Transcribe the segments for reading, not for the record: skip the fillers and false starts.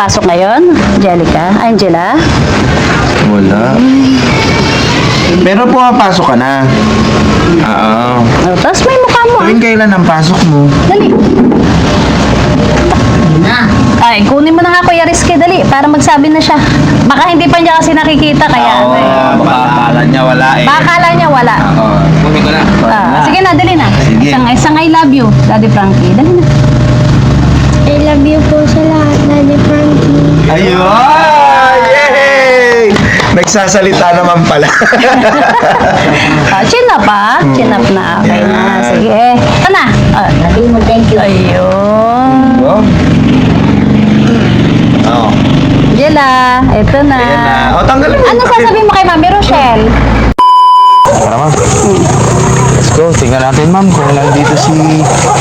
pasok ngayon? Angela? Wala. Pero pumapasok ka na. Oo. Oh, tapos may mukha mo. Tuwing kailan ang pasok mo? Dali. Ay, kunin mo na nga Kuya Rizky, dali, para magsabi na siya. Baka hindi pa niya kasi nakikita, kaya ano eh. Baka akala niya wala eh. Baka akala niya wala. Oo. Kunin ko na. Sige na, dali na. Sige. Isang I love you, Daddy Frankie. Dali na. I love you po sa lahat, Daddy Frankie. Ayun! Yay! Nagsasalita naman pala. Chin up pa. Chin up na. Okay na. Sige. Ito na. Thank you. Ayun. Oo. Angela, ito na. Ayan na. O, tanggalin mo. Ano sasabihin mo kay Mami Rochelle? Tara, ma'am. Let's go. Tingnan natin, ma'am, kung nandito si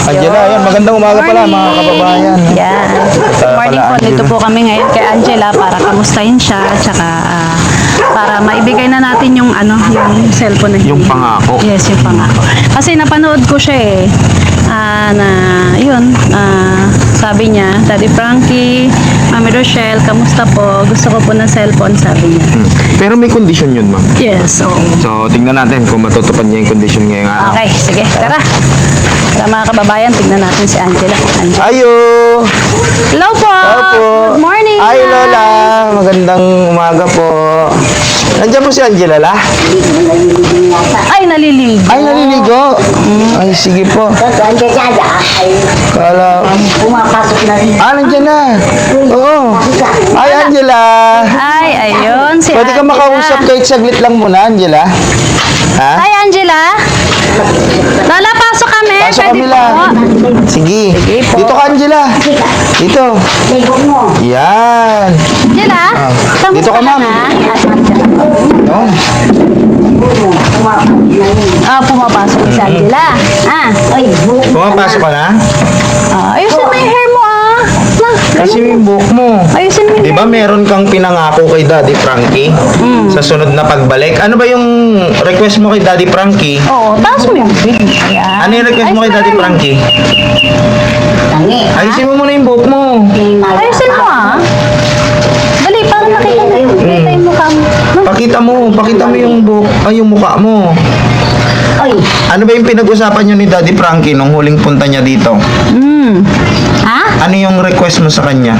Angela. Ayan, magandang umaga pala, mga kababayan. Yan. Good morning po. Dito po kami ngayon kay Angela para kamustahin siya. Tsaka para maibigay na natin yung yung cellphone na Yung pangako. Yes, yung pangako. Kasi napanood ko siya eh. Sabi niya, Daddy Frankie, Mami Rochelle, kamusta po? Gusto ko po ng cellphone, sabi niya. Pero may kondisyon yun, ma'am. Yes, oo. So, tingnan natin kung matutupad niya yung kondisyon ngayong araw. Okay, sige, tara. Tara mga kababayan, tignan natin si Angela. Ayo! Hello po! Hello po! Good morning! Ay, Lola! Magandang umaga po. Nandiyan po si Angela, la? Ay, naliligo. Ay, naliligo. Ay, sige po. Kala... Pumapasok na rin. nandiyan na. Oo. Ay, Angela. Ay, ayun, si Pwede ka Angela. makausap kahit saglit lang muna, Angela. Ha? Hi, Angela. Lola, pasok kami. Pasok Pwede kami po. lang. Sige. po. Dito ka, Angela. Dito. Yan. Angela, kamusta Dito ka, ma'am. na? Oh. Pumapasok si Angela. Pumapasok ka na? Ayusin mo yung hair mo Kasi yung buhok mo. Ayusin mo yung Di ba meron kang pinangako kay Daddy Frankie sa sunod na pagbalik? Ano ba yung request mo kay Daddy Frankie? Oo, taas mo yung wig. Ayan. Ano yung request mo kay Daddy Frankie? Ayusin mo muna yung buhok mo. Ayusin mo Dali, para nakita yung mukha mo. Pakita mo yung buhok, yung mukha mo. Ano ba yung pinag-usapan nyo ni Daddy Frankie nung huling punta niya dito? Ha? Ano yung request mo sa kanya?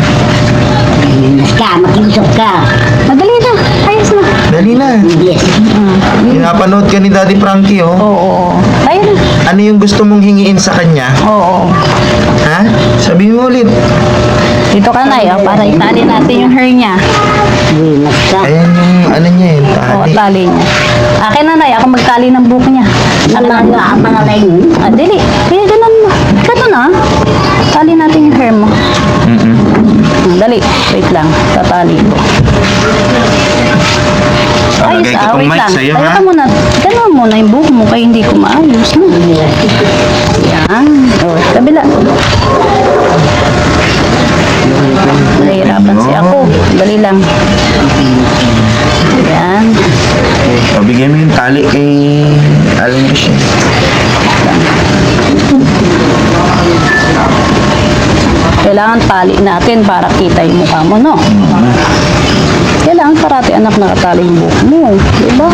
Makiusap ka. Madali na. Ayos na. Dali na. Yes. Pinapanood ka ni Daddy Frankie, oh. Oo. Ayun na. Ano yung gusto mong hingiin sa kanya? Oo. Ha? Sabihin mo ulit. Dito ka na para itali natin yung hair niya. Ayan yung ano niya yun, Oo, tali. tali niya. Akin na ako magtali ng buhok niya. Dili. Kaya ganun mo. Ikato na. Tali natin yung hair mo. Dali. Wait lang. Tatali ko. Palagay ko itong mic sa'yo, Tayo ha? ka muna. Ganun muna yung buhok mo kaya hindi ko maayos. No? Yan. Kabila. Nahihirapan si ako. Dali lang. Yan. Pabigay mo yung tali kay Alan siya. Kailangan tali natin para kita yung mukha mo, no? Kailangan parati anak nakatali yung buhok mo. Diba?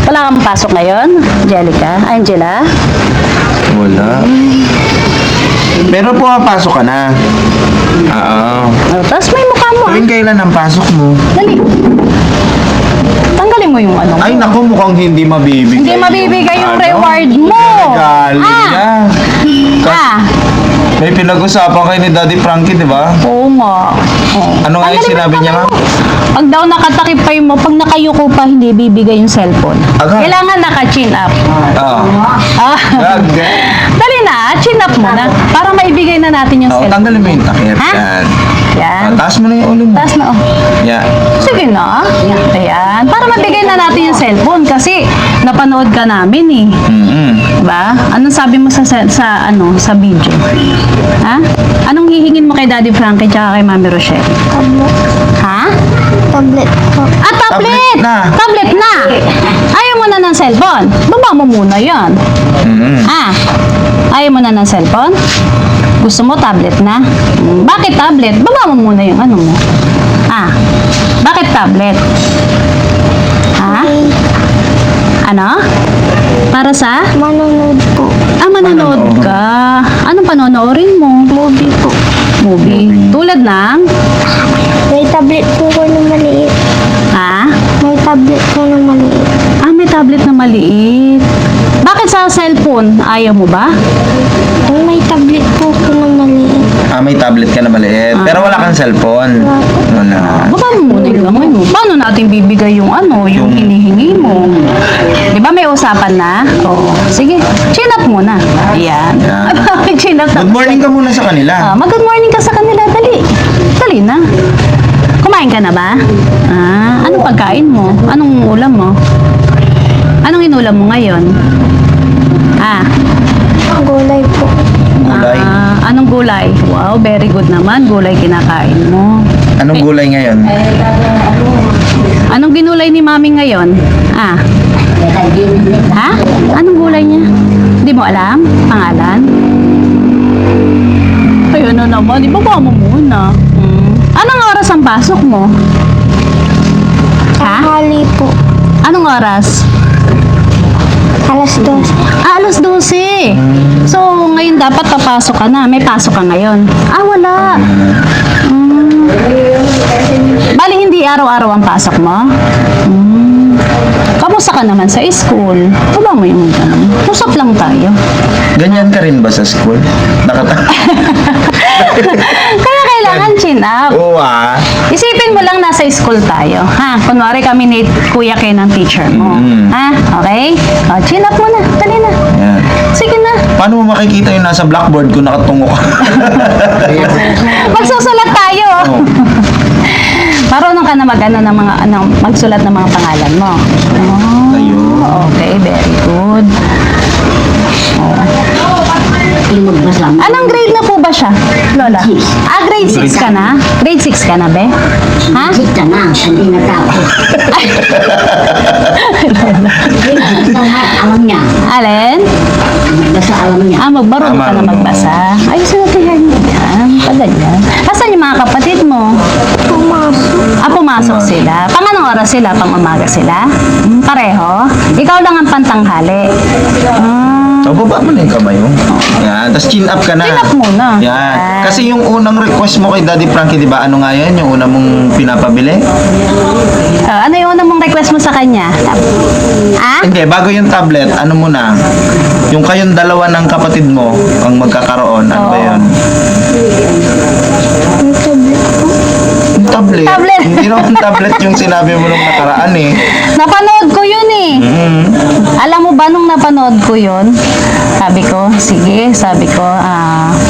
Wala kang pasok ngayon, Angela? Wala. Pero pumapasok ka na. Oo. Tapos may mukha mo. Tuwing kailan ang pasok mo? Dali. Tanggalin mo yung ano mo. Ay, naku, mukhang hindi mabibigay. Hindi mabibigay yung reward mo. Galing na. May pinag-usapan kayo ni Daddy Frankie, di ba? Oo nga. Ano nga yung sinabi niya, ma'am? Pag daw nakatakip pa mo, pag nakayuko pa, hindi bibigay yung cellphone. Agad? Kailangan naka-chin up. Oo. Dali na, chin up mo na. Para maibigay na natin yung cellphone. Tanggalin mo yung takip. Ha? Yan. Yan. Taas mo na yung ulo mo. Taas na, Yan. Sige na. Ayan. Para mabigay na natin yung cellphone kasi napanood ka namin eh. Diba? Anong sabi mo sa video? Ha? Anong hihingin mo kay Daddy Frankie tsaka kay Mami Rochelle? Ha? tablet po. Ah, tablet! Tablet na. Tablet na! Ayaw mo na ng cellphone. Baba mo muna yan. Ah, ayaw mo na ng cellphone? Gusto mo tablet na? Bakit tablet? Baba mo muna yung ano mo. Ah, bakit tablet? Ha? Ano? Para sa? Manonood po. Ah, manonood ka. Anong panonoorin mo? Movie po. Movie. Tulad ng? May tablet po ko na maliit. Ha? May tablet po na maliit. Ah, may tablet na maliit. Bakit sa cellphone? Ayaw mo ba? May tablet po ko na maliit. Ah, may tablet ka na maliit. Pero wala kang cellphone. Wala. Baka mo muna yung gamay mo. Paano natin bibigay yung ano, yung hinihingi mo? Di ba may usapan na? Oo. Sige, chin up muna. Ayan. Yan. Bakit chin up? Good morning ka muna sa kanila. Mag-good morning ka sa kanila. Dali. Dali na. Kumain ka na ba? Ah, anong pagkain mo? Anong ulam mo? Anong inulam mo ngayon? Ah, Gulay po. Gulay. Anong gulay? Wow, very good naman. Gulay kinakain mo. Anong gulay ngayon? Anong ginulay ni mami ngayon? Ah. Ha? Anong gulay niya? Hindi mo alam? Pangalan? Ayun na naman. Ibaba mo muna. Anong oras ang pasok mo? Ha? Tanghali po. Anong oras? Alas 2. Ah, alas 12. So, ngayon dapat papasok ka na. May pasok ka ngayon. Ah, wala. Bali, hindi araw-araw ang pasok mo? Kamusta ka naman sa school? Wala mo yung ganun. Usap lang tayo. Ganyan ka rin ba sa school? Kaya kailangan chin up. Oo ah. Isipin mo lang nasa school tayo. Ha? Kunwari kami ni Kuya Ken ng teacher mo. Ha? Okay? O, chin up mo na. Dali na. Yan. Sige na. Paano mo makikita yung nasa blackboard kung nakatungo ka? Magsusulat tayo. Oo. Marunong ka na magsulat ng mga pangalan mo. Oh, Ayun. okay, very good. Anong grade na po ba siya, Lola? Ah, grade 6 ka na? Grade 6 ka na, be? Ha? Kita na, hindi natapos. Alam niya. Alin? Basta alam niya. Ah, magbarong ka na Marunong. magbasa. Ayos na tiyan mo yan. Paganyan. Asan yung mga kapatid mo? Pumasok. Ah, pumasok sila. Pang anong oras sila? Pang umaga sila? Pareho? Ikaw lang ang pantanghali. So, baba mo na yung kamay mo. Yan. Tapos chin up ka na. Chin up muna. Yan. Kasi yung unang request mo kay Daddy Frankie, di ba? Ano nga yan? Yung una mong pinapabili? Ano yung una mong request mo sa kanya? Ah? Hindi, bago yung tablet, ano muna? Yung kayong dalawa ng kapatid mo ang magkakaroon. Ano ba Oo. yun? May tablet po. Yung tablet. Tablet. Hindi naman tablet yung sinabi mo nung nakaraan eh. Napanood ko yun eh. Alam mo ba nung napanood ko yun? Sabi ko,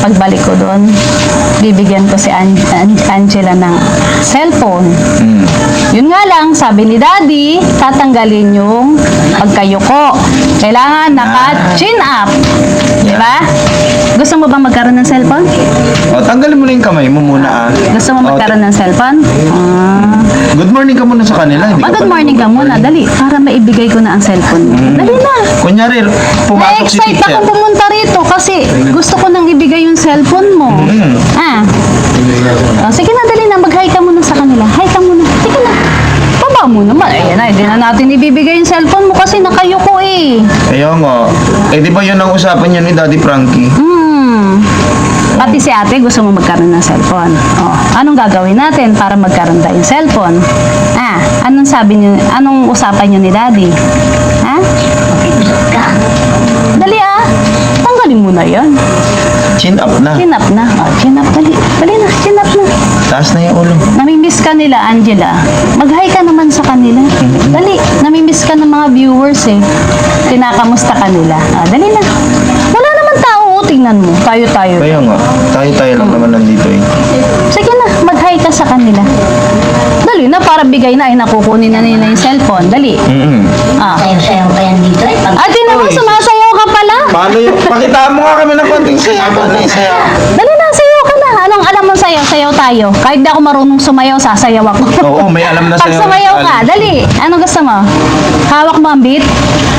pagbalik ko doon, bibigyan ko si Angela ng cellphone. Yun nga lang, sabi ni Daddy, tatanggalin yung pagkayuko. Kailangan naka-chin up. Diba? Gusto mo ba magkaroon ng cellphone? O, tanggalin mo na yung kamay mo muna ah. Gusto mo magkaroon ng cellphone? Good morning ka muna sa kanila. Hindi Good pa morning ka muna, dali. Para maibigay ko na ang cellphone mo. Dali na. Kunyari, pumasok si Na-excite teacher. ako pumunta rito kasi gusto ko nang ibigay yung cellphone mo. Sige na, dali na. Mag-hi ka muna sa kanila. Hi ka muna. Sige na. Baba mo naman. Ayan na, hindi na natin ibibigay yung cellphone mo kasi nakayuko eh. Ayaw nga. Eh, di ba yun ang usapan niyo ni Daddy Frankie? Pati si ate gusto mo magkaroon ng cellphone. Anong gagawin natin para magkaroon tayong cellphone? Anong usapan niyo ni Daddy? Ha? Dali ah. Tanggalin mo na yan. Chin up na. Chin up na. Chin up. Dali. Dali na. Chin up na. Taas na yung ulo. Namimiss ka nila, Angela. Mag-hi ka naman sa kanila. Dali. Namimiss ka ng mga viewers eh. Kinakamusta ka nila. Dali na. Wala naman tao. Tingnan mo. Tayo-tayo. Kaya nga. Tayo-tayo lang naman nandito eh. Sige na. Mag-hi ka sa kanila. Dali na. Para bigay na. Ay, nakukunin na nila yung cellphone. Dali. Sayaw-sayaw pa yan dito eh. Pag Ate naman, sumasayaw ka pala. Paano yung... Pakita mo nga kami ng konting saya. Paano yung saya? Dali na. Sayaw ka na. Anong alam mo sayaw? Sayaw tayo. Kahit di ako marunong sumayaw, sasayaw ako. Oo, may alam na Pag sayaw. sumayaw ka, dali. Ano gusto mo? Hawak mo ang beat?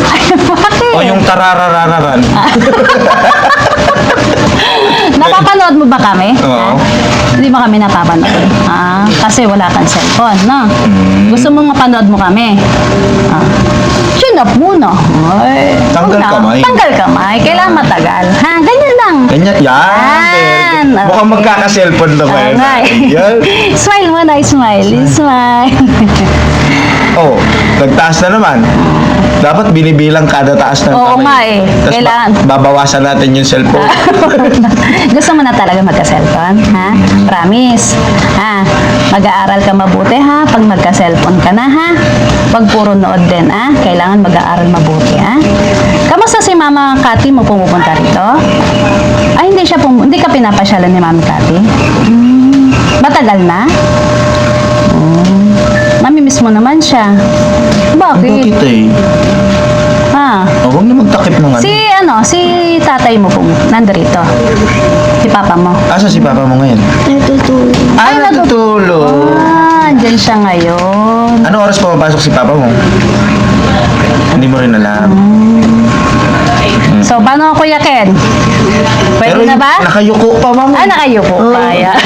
Ay, bakit? O yung tarararararan. Napapanood mo ba kami? Oo. Hindi ba kami napapanood? Kasi wala kang cellphone, no? Gusto mo mapanood mo kami? Chin up muna. Ay, Tanggal wag na. kamay. Tanggal kamay. Kailangan matagal. Ha? Ganyan lang. Ganyan, yan. Yan. Mukhang magkaka-cellphone na kayo. Nga eh. Yan. Smile mo na, smile. Smile. Oh, nagtaas na naman. Dapat binibilang kada taas ng Oo kamay. nga eh. Tas Kailangan. babawasan natin yung cellphone. Gusto mo na talaga magka-cellphone, ha? Promise. Ha? Mag-aaral ka mabuti, ha? Pag magka-cellphone ka na, ha? Pag puro nood din, ha? Kailangan mag-aaral mabuti, ha? Kamusta si Mama Cathy mo pumupunta rito? Ay, hindi ka pinapasyalan ni Mama Cathy? Matagal na? Mamimiss mo naman siya. Bakit? Bakit eh? Ha? Oh, huwag na magtakip ng ano. Si tatay mo po, nandito. Si papa mo. Asa si papa mo ngayon? Natutulog. Ay, natutulog. Andyan siya ngayon. Anong oras pa mapasok si papa mo? Hindi mo rin alam. So, paano Kuya Ken? Pwede na ba? Nakayuko pa, mama. Nakayupo pa. Yan.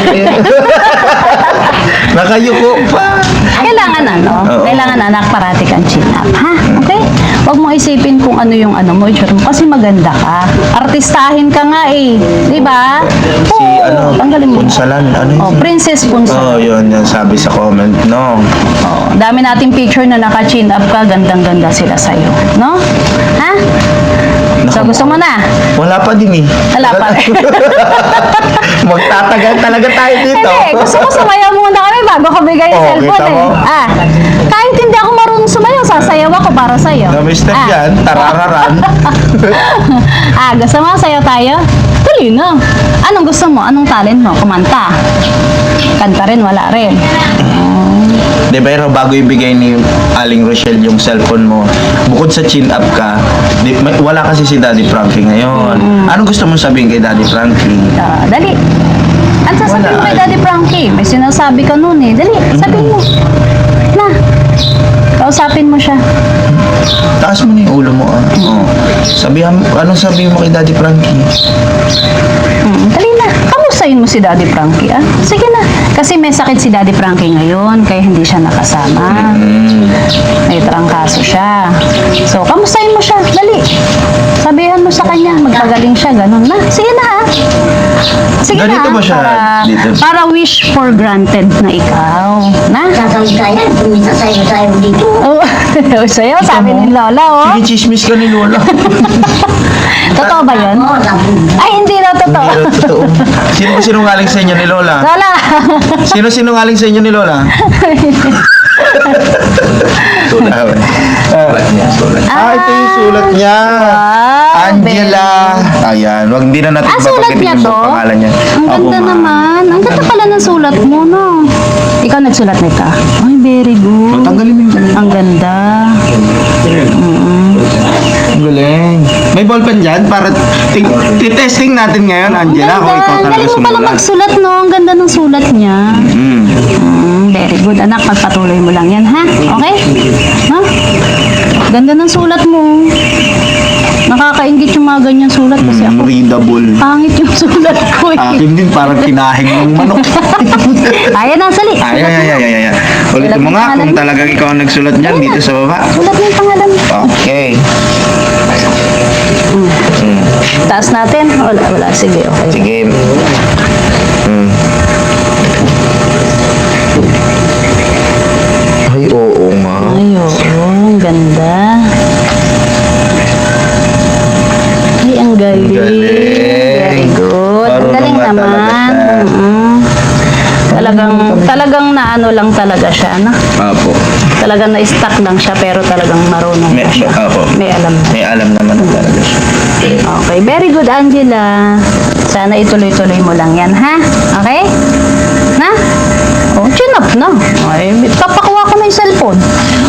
Nakayuko pa. Kailangan Oo. Kailangan anak parati kang chin up, ha? Okay? Huwag mo isipin kung ano yung mo, itsura mo. Kasi maganda ka. Artistahin ka nga eh. Di ba? Si Oo, tanggalin mo. Punsalan, ano yun? Oh, Princess Punsalan. Oh, yun sabi sa comment, no? Oh, dami nating picture na naka-chin up ka. Gandang-ganda sila sa'yo. No? Ha? So, gusto mo na? Wala pa din eh. Wala pa. Magtatagal talaga tayo dito. Hindi, gusto ko sumayaw muna kami bago ko bigay yung Oh, cellphone kita mo? eh. Kahit hindi ako marunong sumayaw, sasayaw ako para sa'yo. Na step yan, tarararan. Gusto mo sayaw tayo? Tuloy na. Anong gusto mo? Anong talent mo? Kumanta. Kanta rin, wala rin. Di ba, pero bago ibigay ni Aling Rochelle yung cellphone mo, bukod sa chin up ka, wala kasi si Daddy Frankie ngayon. Anong gusto mong sabihin kay Daddy Frankie? Dali. Ano sasabihin mo kay Daddy Frankie? May sinasabi ka noon eh. Dali, sabihin mo. Na. Kausapin mo siya. Taas mo na yung ulo mo, ah. Oh. Anong sabihin mo kay Daddy Frankie? Dali na. Kamustahin mo si Daddy Frankie, ah? Sige na. Kasi may sakit si Daddy Frankie ngayon, kaya hindi siya nakasama. May trangkaso siya. So, kamustahin mo siya. Dali. Sabihan mo sa kanya, magpagaling siya, ganun na. Sige na, ah. Sige Ganito na. ba siya dito? Para wish for granted na ikaw. Na? Sasawid tayo, kumita tayo dito. Oh, sayo, sabi ni Lola, oh. Sige, chismis ka ni Lola. Totoo ba yun? Oo, Ay, hindi na totoo. Hindi na totoo. Sino ba sinungaling sa inyo ni Lola? Lola! Sino sinungaling sa inyo ni Lola? Sulat niya, sulat. Ito yung sulat niya. Wow, Angela. Ayan, wag hindi na natin sulat niya yung to? pangalan niya. Ang ganda ma'am. naman. Ang ganda pala ng sulat mo, no? Ikaw nagsulat nito. Ay, very good. Tanggalin mo yung galing. Ang ganda. Ang galing. May ballpen dyan para titesting natin ngayon, Angela, kung ikaw Ang talaga galing mo pala sumulat. magsulat, no? Ang ganda ng sulat niya. Very good, anak. Pagpatuloy mo lang yan, ha? Okay? Ha? Ganda ng sulat mo. Nakakaingit yung mga ganyan sulat kasi ako. Readable. Pangit yung sulat ko eh. Akin din parang kinahing ng manok. Ayan na, sali. Ay. Ulitin mo nga kung talagang ikaw ang nagsulat niyan dito sa baba. Sulat mo yung pangalan. Okay. Taas natin. Wala. Sige, okay. Sige. Ay, oo nga. Ay, oo. Ang ganda. Ay, ang galing. Galing. Very good. Ang Marunong galing nga naman. talaga siya. Talagang naano lang talaga siya, no? Apo. Talagang na-stuck lang siya, pero talagang marunong May, na siya. apo. May alam na. May alam naman na talaga siya. Okay, very good, Angela. Sana ituloy-tuloy mo lang yan, ha? Okay? Na? Oh, chin up na. Ay, papakuha ko na yung cellphone.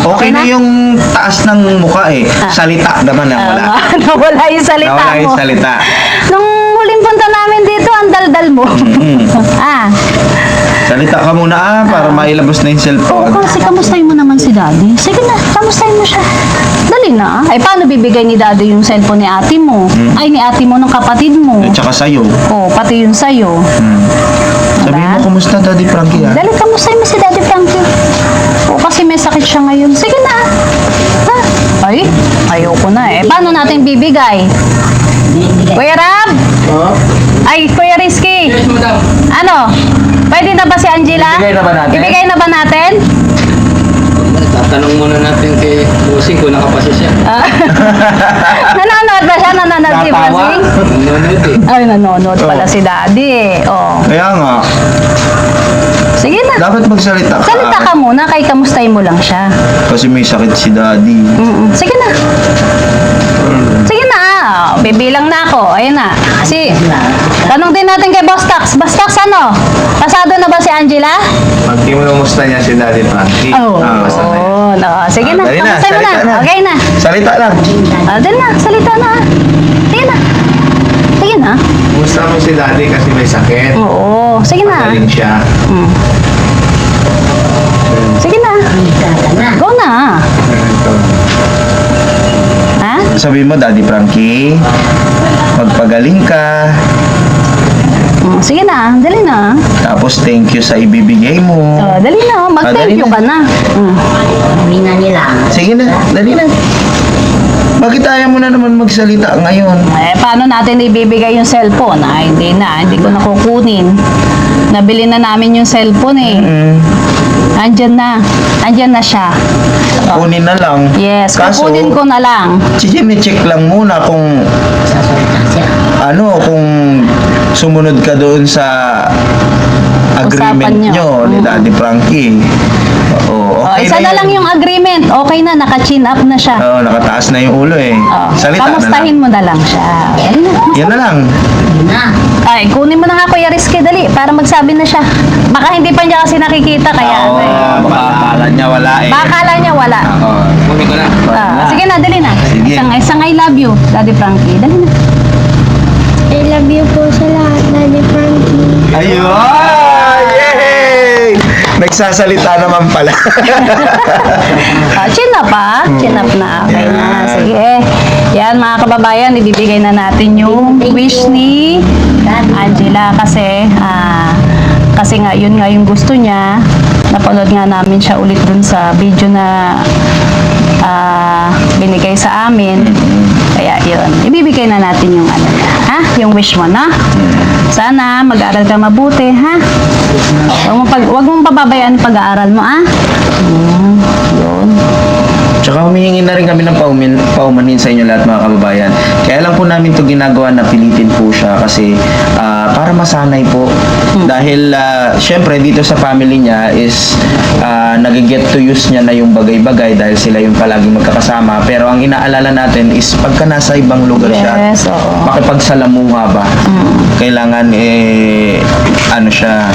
Okay na yung taas ng mukha eh. Salita naman ang wala. Nawala yung salita Nawala yung mo. salita. Nung huling punta namin dito, ang daldal mo. Ah. Salita ka muna para mailabas na yung Oo, cellphone. kasi kamustahin mo naman si Daddy. Sige na, kamustahin mo siya. Dali na. Ay, paano bibigay ni Daddy yung cellphone ni ate mo? Ay, ni ate mo ng kapatid mo. At saka sa'yo. Oo, pati yun sa'yo. Sabihin mo, kumusta Daddy Frankie ha? Dali, kamustahin mo si Daddy Frankie. Oo, kasi may sakit siya ngayon. Sige na. Ha? Ay, ayoko na eh. Paano natin bibigay? Kuya Rab? Ay, Kuya Rizky. Ano? Pwede na ba si Angela? Ibigay na ba natin? Ibigay na ba natin? Tatanong muna natin kay Busing kung nakapasa siya. Nanonood ba siya? Nanonood si Basing? Nanonood eh. Ay, nanonood pala si Daddy eh. Oh. Kaya nga, Sige na. dapat magsalita ka. Salita ka muna, kay kamustahin mo lang siya. Kasi may sakit si Daddy. Sige na. Sige na. Bibilang na ako. Ayun na. Kasi, tanong din natin kay Boss Tax. Boss Tax, ano? Pasado na ba si Angela? Pag di mo namusta niya si Daddy Frankie. Oo. No. Sige na. Dali na, Kamustahin mo na. salita na. Okay na. Salita lang. Dali na. Salita na. Sige na. Sige na. Kumusta mo si Daddy kasi may sakit. Oo. Sige na. Magaling siya. Sige na. Go na. Ha? Sabihin mo, Daddy Frankie, magpagaling ka. Sige na. Dali na. Tapos thank you sa ibibigay mo. Dali na. Mag-thank dali you na. ka na. Sabi na nila. Sige na, dali na. Bakit ayaw mo na naman magsalita ngayon? Eh, paano natin ibibigay yung cellphone? Ay, hindi na. Hindi ko na kukunin. Nabili na namin yung cellphone eh. Andyan na. Andyan na siya. Kunin na lang. Yes, Kaso, kukunin ko na lang. check lang muna kung kung sumunod ka doon sa agreement Usapan nyo. nyo ni Daddy Frankie. Oo, okay Isa na lang yung agreement. Okay na, naka-chin up na siya. Oo, nakataas na yung ulo eh. Salita Kamustahin na lang. mo na lang siya. Dali na. Yan na lang. Na. Ay, kunin mo na nga Kuya Rizky, dali, para magsabi na siya. Baka hindi pa niya kasi nakikita, kaya Oo, baka akala niya wala eh. baka akala niya wala. Oo. Kunin ko na. Sige na, dali na. Sige. Isang I love you, Daddy Frankie. Dali na. I love you po sa lahat, Daddy Frankie. Ayun! Yay! Nagsasalita naman pala. Chin up pa. Chin up na. Okay na. Sige. Yan mga kababayan, ibibigay na natin yung wish ni Angela kasi nga yun nga yung gusto niya. Napanood nga namin siya ulit dun sa video na binigay sa amin. Kaya yun, ibibigay na natin yung ano niya, ha? Yung wish mo, na? Sana mag-aaral ka mabuti, ha? Huwag mong pababayaan yung pag-aaral mo, ah. Yun. Tsaka humihingi na rin kami ng paumanhin sa inyo lahat mga kababayan. Kaya lang po namin to ginagawa na pilitin po siya kasi para masanay po. Dahil syempre dito sa family niya is nag-get to use niya na yung bagay-bagay dahil sila yung palaging magkakasama. Pero ang inaalala natin is pagka nasa ibang lugar siya, Yes, oo. makipagsalamuha ba? Kailangan ano siya,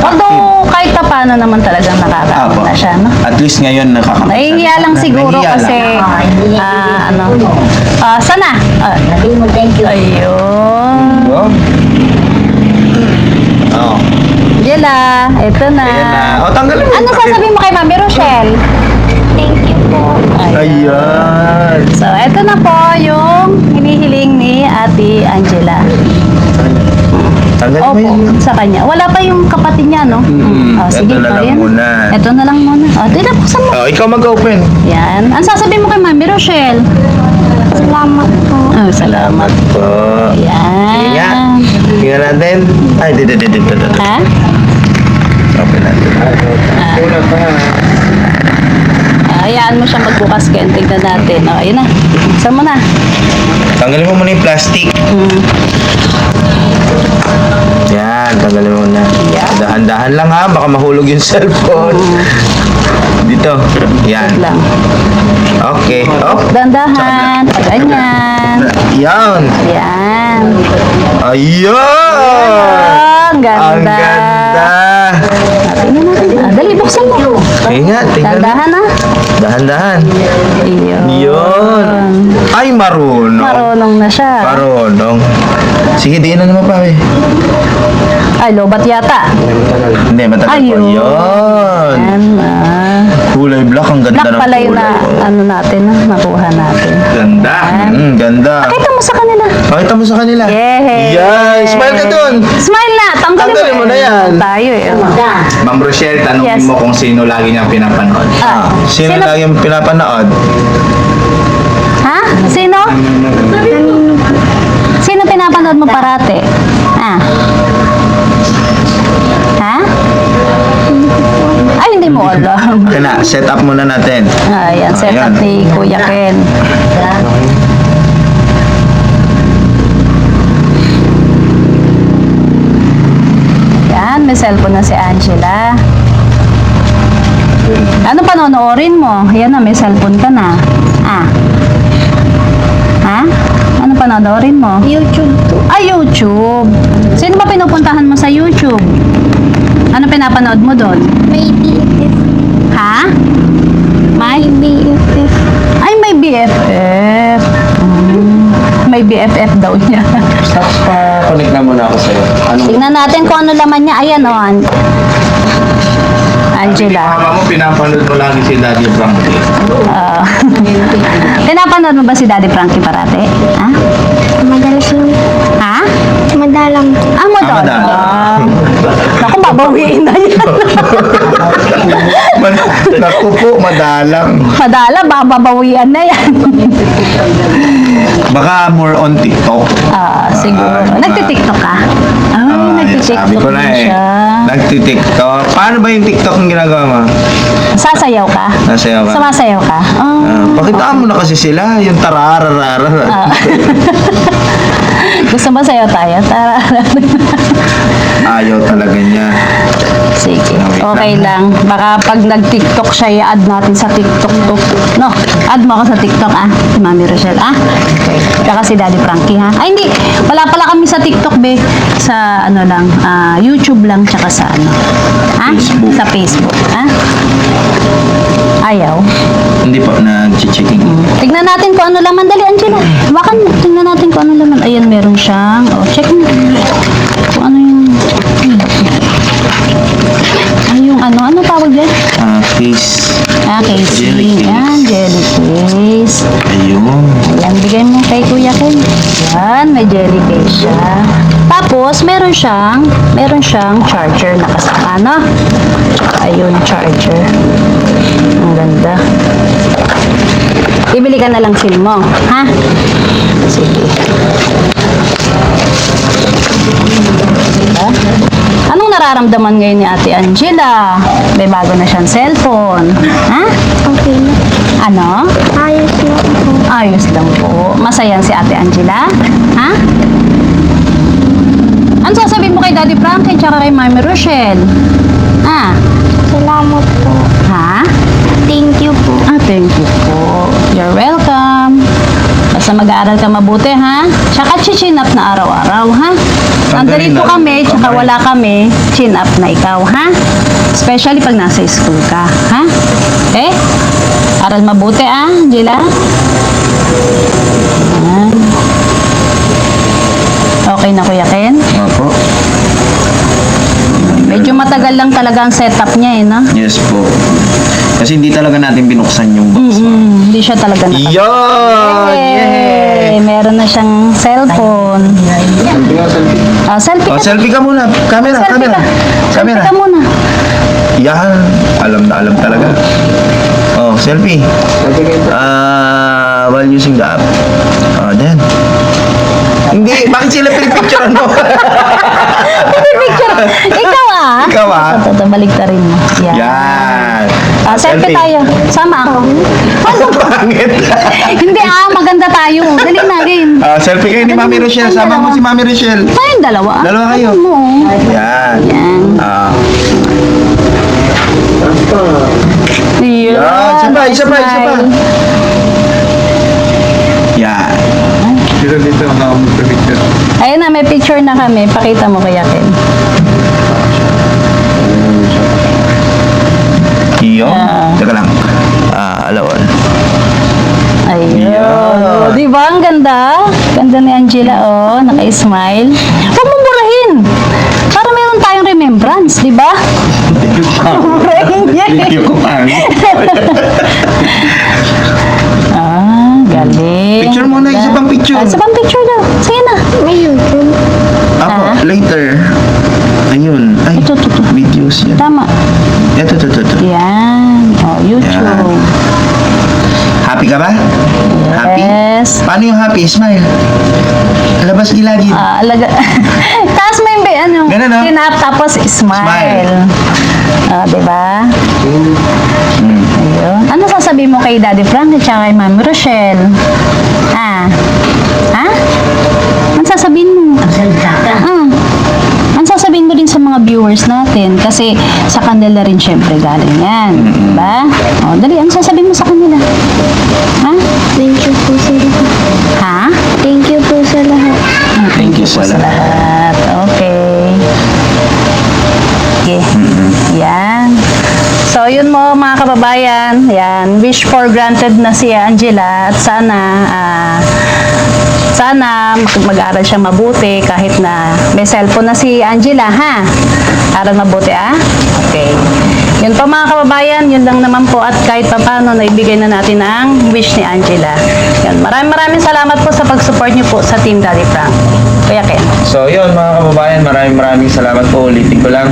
Although, kahit pa paano naman talagang nakakaano na siya, no? At least ngayon nakakapagsalita. Nahihiya lang siguro Nahihiya kasi, lang. sana? Sabi mo, thank you. Ayun. Oh. Jela, ito na. Ayan na. O, tanggalin mo. Ano sasabihin mo kay Mami Rochelle? Thank you po. Ayan. So, ito na po yung hinihiling ni Ate Angela. Tanggalin mo Opo, yun. sa kanya. Wala pa yung kapatid niya, no? Sige, Ito na lang ayan. muna. Ito na lang muna. Ito na, buksan mo. Oh, ikaw mag-open. Yan. Ano sasabihin mo kay Mami Rochelle? Salamat po. Oh, salamat. Po. Yan. Ingat. Tingnan natin. Ay, dito. Ha? Open natin. Hayaan mo siya magbukas, Ken. Tignan natin. O, ayun na. Buksan mo na. Tanggalin mo muna yung plastic. Yan, tanggalin mo na. Dahan-dahan lang ha, baka mahulog yung cellphone. Dito. Yan. Wait lang. Okay. Oh. Dandahan. Ganyan. Yan. Yan. Ayun! Ang ganda. Ang ganda. Tingnan natin. Dali, buksan mo. Ingat, tingnan. Dandahan na. Dahan-dahan. Iyon. Yun. Ay, marunong. Marunong na siya. Marunong. Sige, diin na naman pa eh. Ay, lobat yata. Hindi, matagal po. Ayun. Yun. Yan ah. Kulay black. Ang ganda Black ng pala yung kulay. ano natin, nakuha natin. Ganda. Ganda. Pakita mo sa kanila. Pakita mo sa kanila. Yay! Yan. Smile ka dun. Smile na! Tanggalin mo na yan. Tayo eh. Ma'am Rochelle, tanongin Yes. mo kung sino lagi niyang pinapanood. Sino lagi yung pinapanood? Ha? Sino? Sino pinapanood mo parate? Ah. Ha? Ay, hindi mo alam. Okay na, set up muna natin. Ayan, set up Ayan. ni Kuya Ken. Yan, may cellphone na si Angela. Ano panonoorin mo? Yan na, may cellphone ka na. Ah. Ha? Ano panonoorin mo? YouTube po. Ah, YouTube. Sino ba pinupuntahan mo sa YouTube? Ano pinapanood mo doon? May BFF. Ha? May BFF. Ay, may BFF. May BFF daw niya. Stop pa. Connect na muna ako sa'yo. Anong Tingnan natin kung ano laman niya. Ayan, o. Angela. Mama mo, pinapanood mo lagi si Daddy Frankie. Ah. Pinapanood mo ba si Daddy Frankie parate? Ha? Madalas lang. Ha? Madalang po. Ah, mo doon. madalang. Naku, babawiin na yan. Naku po, madalang. Madala, babawian na yan. Baka more on TikTok. Ah, siguro. Nagtitiktok ka? Ay, nagtitiktok Sabi ko na eh. siya. Nagtitiktok. Paano ba yung TikTok ang ginagawa mo? Sasayaw ka? Nasayaw ka? Sumasayaw ka? Oh. Pakitaan mo na kasi sila. Yung tarararara. Ah. Gusto mo sayaw tayo? Tara. Ayaw talaga niya. Sige. Wait Okay lang. Baka pag nag-TikTok siya, i-add natin sa TikTok to. No, add mo ako sa TikTok, ah. Si Mami Rochelle, ah. Okay. Tsaka si Daddy Frankie, ha. Ay, hindi. Wala pala kami sa TikTok, be. Sa, ano lang, YouTube lang, tsaka sa, ano. Ha? Facebook. Sa Facebook, ha? Ayaw. Hindi po, nag-checking. Tignan natin kung ano laman. Dali, Angela. Bakan mo. Tignan natin kung ano laman. Ayan, meron siyang. Oh, check mo. Kung ano yung... Ay, yung ano tawag dyan? Case. Casing. Jelly case. Yan, jelly case. Ayun. Ayan, bigay mo kay Kuya Ken. Yan, may jelly case siya. Tapos, meron siyang charger na kasama, no? Ayun, charger. Ang ganda. Ibili ka na lang SIM mo, ha? Sige. Diba? Anong nararamdaman ngayon ni Ate Angela? May bago na siyang cellphone. Ha? Okay na. Ano? Ayos lang po. Ayos lang po. Masaya si Ate Angela? Ha? Ano sasabihin mo kay Daddy Frankie tsaka kay Mami Rochelle? Ah, Salamat po. ha? Thank you po. Ah, thank you po. You're welcome. Basta mag-aaral ka mabuti, ha? Tsaka chin up na araw-araw, ha? Nandito na. kami, tsaka wala kami, chin up na ikaw, ha? Especially pag nasa school ka, ha? Okay? Aral mabuti, ah, Angela? Ayan. Okay na, Kuya Ken? Opo. Medyo matagal lang talaga ang setup niya, eh, no? Yes po. Kasi hindi talaga natin binuksan yung box. Hindi siya talaga nakapagod. Yun! Yay! Meron na siyang cellphone. Selfie Oh, ka. selfie ka muna. Camera, Selfie camera. ka. Selfie Camera. ka muna. Yan. Alam na alam talaga. Oh, selfie. While using the app. Oh, then. Hindi, bakit sila pinipicturean mo? Picture. Ikaw ah. Ikaw ah. Ito, baliktarin mo. Yan. Yan. Selfie tayo. Sama ako. Ano? Pangit. Hindi maganda tayo. Dali na rin. Selfie kayo ni Mami Rochelle. Sama mo si Mami Rochelle. Tayong dalawa. Dalawa kayo. Ano mo? Yan. Yan. Yan. Yan. Isa pa. Yan. Sino dito ang picture? Ayun na, may picture na kami. Pakita mo kaya Ken. Iyo. Yeah. Teka lang. Alawal. Ayun. Yan. Di Angela, oh, naka-smile. Huwag mong burahin. Para meron tayong remembrance, di ba? Burahin niya eh. Video ko pangit. Ah, galing. Picture muna, isa pang picture. Isa pang picture daw. Sige na. Ayun po. Ako, Ah. later. Ayun. Ay, Ito. videos yan. Tama. Ito. Yan. Oh, YouTube. Yan. Happy ka ba? Happy? Yes. Paano yung happy? Smile. Labas gilagid. Alaga. Taas mo yung ano, Ganun, no? tinap, tapos smile. Smile. Diba? Ayun. Ano sasabihin mo kay Daddy Frank at saka kay Mami Rochelle? Ha? Ano sasabihin mo? Magsalita ka. Ano sasabihin mo din sa mga viewers natin? Kasi sa kanila rin syempre galing yan. Diba? O, dali. Ano sasabihin mo sa kanila? Ha? Thank you po sa lahat. Ha? Thank you po sa lahat. Thank you sa lahat. Lahat. Okay. Okay. Yan. So, yun mo mga kababayan. Yan. Wish for granted na si Angela at sana mag-aral siya mabuti kahit na may cellphone na si Angela, ha? Aral mabuti, Okay. Yun po mga kababayan, yun lang naman po at kahit pa paano naibigay na natin ang wish ni Angela. Yan. Maraming salamat po sa pag-support niyo po sa Team Daddy Frank. Kuya Ken. So yun mga kababayan, maraming salamat po. Ulitin ko lang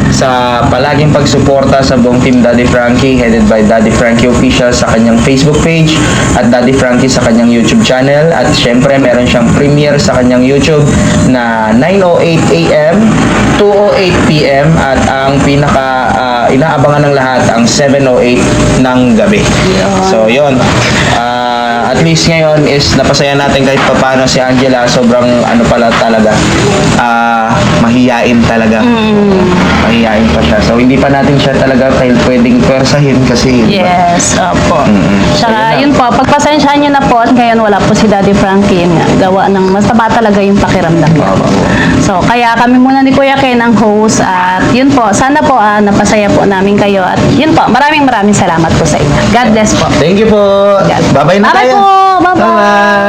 sa palaging pagsuporta sa buong Team Daddy Frankie, headed by Daddy Frankie Official sa kanyang Facebook page at Daddy Frankie sa kanyang YouTube channel. At syempre meron siyang premiere sa kanyang YouTube na 9:08 AM, 2:08 PM at ang pinaka inaabangan ng lahat ang 7:08 ng gabi. So yun. At least ngayon is napasaya natin kahit paano si Angela. Sobrang ano pala talaga, mahiyain talaga. Mahiyain pa siya. So hindi pa natin siya talaga pwedeng pwersahin kasi Yes, opo. Tsaka Ayun yun po, pagpasensyahan niyo na po at ngayon wala po si Daddy Frankie. Yun nga, gawa ng mas taba talaga yung pakiramdam niya. So kaya kami muna ni Kuya Ken ang host at yun po, sana po napasaya po namin kayo at yun po, maraming salamat po sa inyo. God bless po. Thank you po. Bye-bye na Bye-bye tayo. po. Bye-bye. Bye-bye.